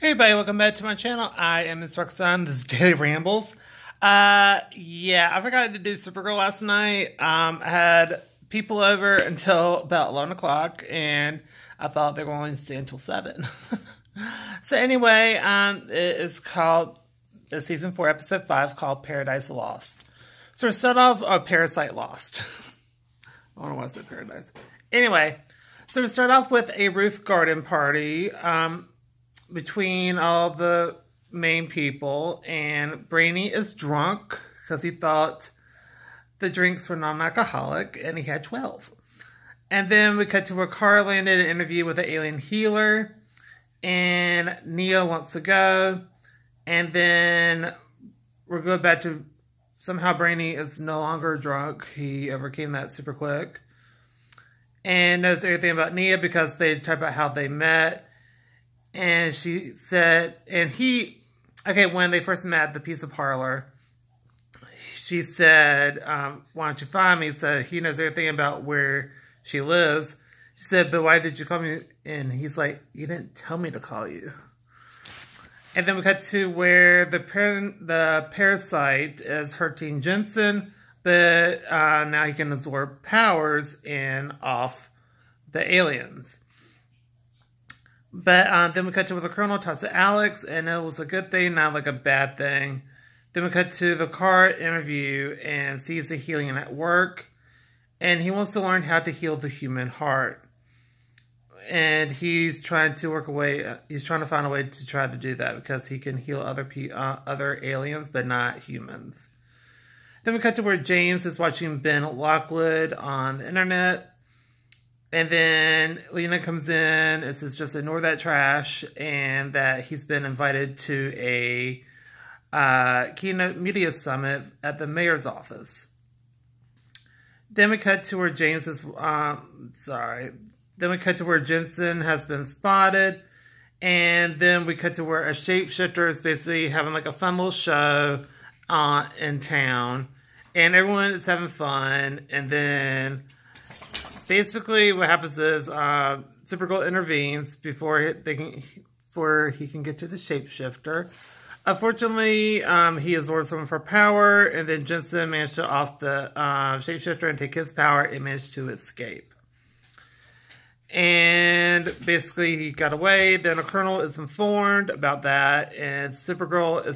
Hey everybody, welcome back to my channel. I am Miss Roxanne. This is Daily Rambles. Yeah, I forgot to do Supergirl last night. I had people over until about 11 o'clock, and I thought they were going to stay until 7. So anyway, it is called, it's season 4, episode 5, called Paradise Lost. So we start off, Parasite Lost. I don't know why I said Paradise. Anyway, so we start off with a roof garden party, between all the main people, and Brainy is drunk because he thought the drinks were non-alcoholic, and he had 12. And then we cut to where Kara landed an interview with an alien healer, and Neo wants to go, and then we're going back to somehow Brainy is no longer drunk. He overcame that super quick, and knows everything about Neo because they talk about how they met. And she said, when they first met at the pizza parlor, she said, why don't you find me? So he knows everything about where she lives. She said, but why did you call me? And he's like, you didn't tell me to call you. And then we cut to where the parasite is hurting Jensen, but now he can absorb powers and off the aliens. But then we cut to where the Colonel talks to Alex, and it was a good thing, not like a bad thing. Then we cut to the car interview and sees the healing at work. And he wants to learn how to heal the human heart. And he's trying to find a way to try to do that because he can heal other aliens, but not humans. Then we cut to where James is watching Ben Lockwood on the internet. And then Lena comes in and says, just ignore that trash, and that he's been invited to a keynote media summit at the mayor's office. Then we cut to where Then we cut to where Jensen has been spotted. And then we cut to where a shapeshifter is basically having like a fun little show in town. And everyone is having fun. And then basically, what happens is Supergirl intervenes before he can get to the shapeshifter. Unfortunately, he absorbs some of her power, and then Jensen managed to off the shapeshifter and take his power and managed to escape. And basically, he got away. Then the Colonel is informed about that, and Supergirl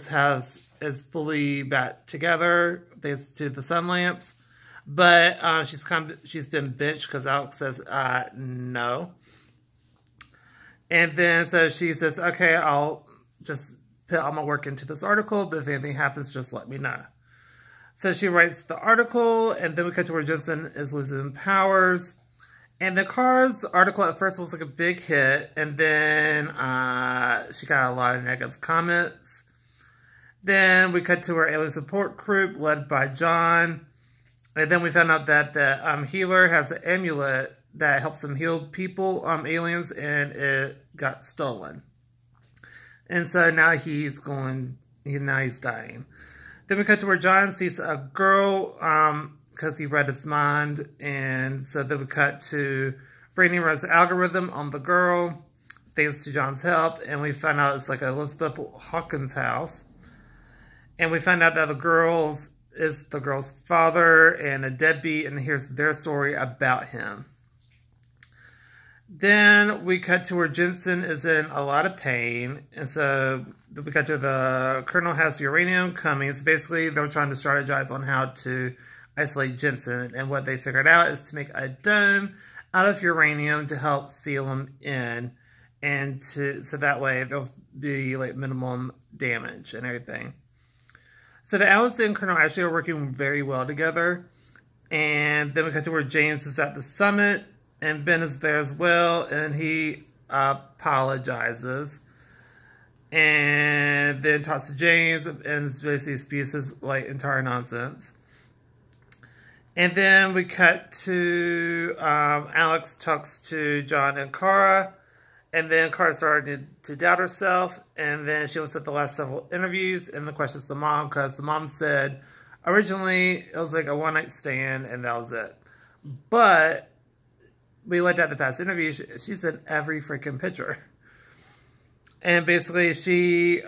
is fully back together thanks to the sun lamps. But she's been benched because Alex says no. And then so she says, okay, I'll just put all my work into this article, but if anything happens, just let me know. So she writes the article, and then we cut to where Jensen is losing powers. And the Cars article at first was like a big hit, and then she got a lot of negative comments. Then we cut to our alien support group led by John. And then we found out that the healer has an amulet that helps him heal people, aliens, and it got stolen. And so now he's dying. Then we cut to where John sees a girl, because he read its mind. And so then we cut to Brainy runs an algorithm on the girl, thanks to John's help. And we find out it's like Elizabeth Hawkins' house. And we find out that the girls is the girl's father and a deadbeat, and here's their story about him. Then we cut to where Jensen is in a lot of pain, and so we cut to the Colonel has uranium coming. So basically, they're trying to strategize on how to isolate Jensen, and what they figured out is to make a dome out of uranium to help seal him in, and so that way there'll be like minimum damage and everything. So the Alex and Colonel actually are working very well together. And then we cut to where James is at the summit. And Ben is there as well. And he apologizes. And then talks to James. And basically disputes his like entire nonsense. And then we cut to Alex talks to John and Kara. And then Kara started to doubt herself. And then she looks at the last several interviews and the questions the mom, because the mom said originally it was like a one-night stand and that was it. But we looked at the past interviews. She's in every freaking picture. And basically,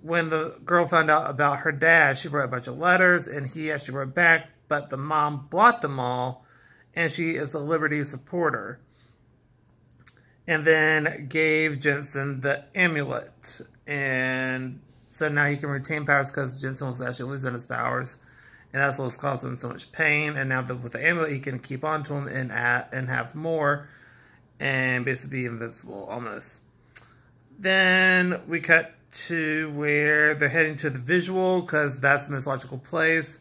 when the girl found out about her dad, she wrote a bunch of letters, and he actually wrote back, but the mom blocked them all, and she is a Liberty supporter. And then gave Jensen the amulet. And so now he can retain powers because Jensen was actually losing his powers. And that's what's causing him so much pain. And now with the amulet, he can keep on to him and have more. And basically be invincible, almost. Then we cut to where they're heading to the visual, because that's the most logical place.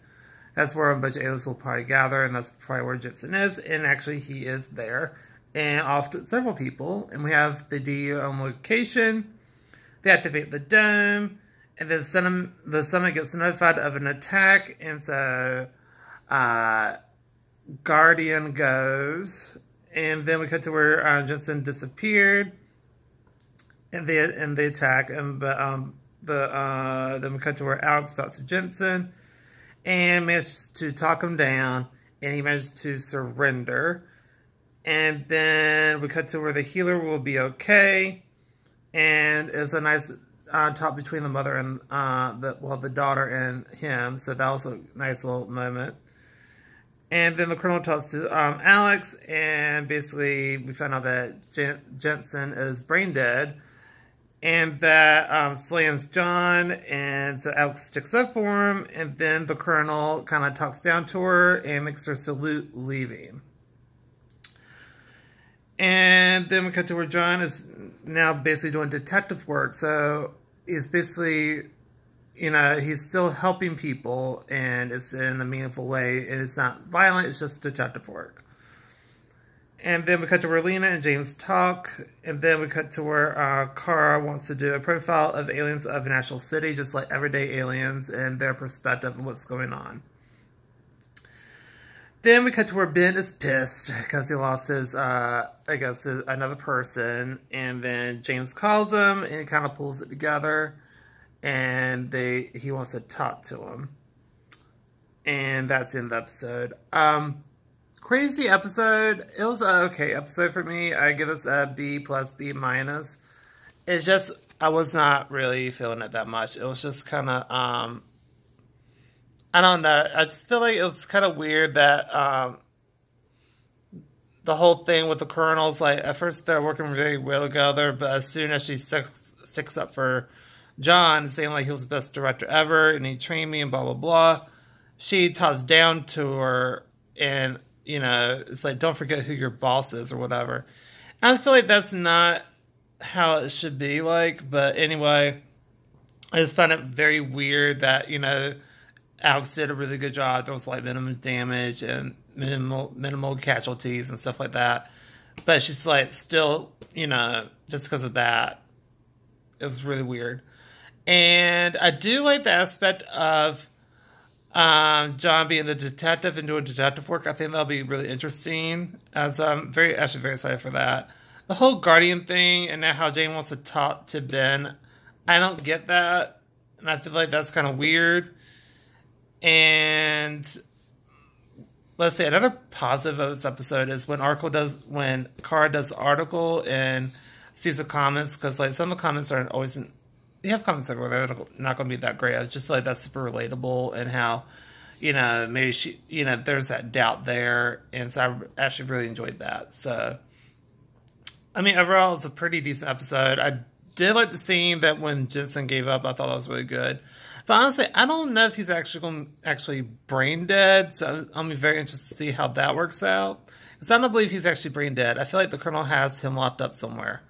That's where a bunch of aliens will probably gather, and that's probably where Jensen is. And actually, he is there. And off to several people. And we have the DU on location. They activate the dome. And then the summit gets notified of an attack. And so, Guardian goes. And then we cut to where Jensen disappeared. And the attack. And then we cut to where Alex talks to Jensen. And manages to talk him down. And he manages to surrender. And then we cut to where the healer will be okay. And it's a nice talk between the mother and the daughter and him. So that was a nice little moment. And then the colonel talks to Alex. And basically we found out that Jensen is brain dead. And that slams John. And so Alex sticks up for him. And then the colonel kind of talks down to her and makes her salute leaving. And then we cut to where John is now basically doing detective work. So he's basically, he's still helping people, and it's in a meaningful way. And it's not violent, it's just detective work. And then we cut to where Lena and James talk. And then we cut to where Kara wants to do a profile of aliens of National City, just like everyday aliens and their perspective and what's going on. Then we cut to where Ben is pissed because he lost his, another person. And then James calls him and he kind of pulls it together. And he wants to talk to him. And that's in the episode. Crazy episode. It was an okay episode for me. I give this a B+, B-. It's just, I was not really feeling it that much. It was just kind of, I don't know. I just feel like it was kind of weird that the whole thing with the colonels, like, at first they're working very well together, but as soon as she sticks up for John, saying like he was the best director ever, and he trained me, and blah, blah, blah, she talks down to her, and, it's like, don't forget who your boss is, or whatever. And I feel like that's not how it should be like, but anyway, I just found it very weird that, Alex did a really good job. There was like minimum damage and minimal casualties and stuff like that. But she's like still, just because of that, it was really weird. And I do like the aspect of John being a detective and doing detective work. I think that'll be really interesting. So I'm actually very excited for that. The whole Guardian thing and now how Jane wants to talk to Ben, I don't get that. And I feel like that's kind of weird. And let's say another positive of this episode is when Kara does the article and sees the comments, because like some of the comments aren't always you have comments that they're not going to be that great. It's just like that's super relatable, and how maybe she there's that doubt there, and so I actually really enjoyed that. So I mean, overall it's a pretty decent episode. I did like the scene that when Jensen gave up. I thought that was really good. But honestly, I don't know if he's actually brain dead, so I'll be very interested to see how that works out. Because I don't believe he's actually brain dead. I feel like the Colonel has him locked up somewhere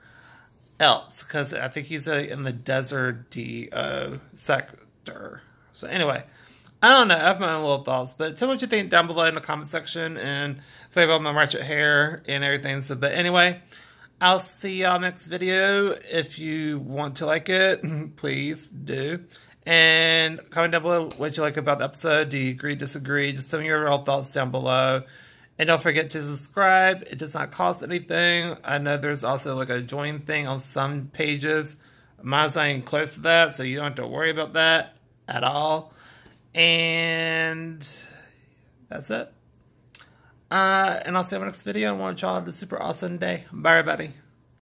else, because I think he's in the Desert DO sector. So anyway, I don't know. I have my own little thoughts, but tell me what you think down below in the comment section, and say about my ratchet hair and everything. So, but anyway, I'll see y'all next video. If you want to like it, please do. And comment down below what you like about the episode. Do you agree, disagree? Just tell me your real thoughts down below. And don't forget to subscribe. It does not cost anything. I know there's also like a join thing on some pages. Mine's not even close to that, so you don't have to worry about that at all. And that's it. And I'll see you in the next video. I want y'all to have a super awesome day. Bye, everybody.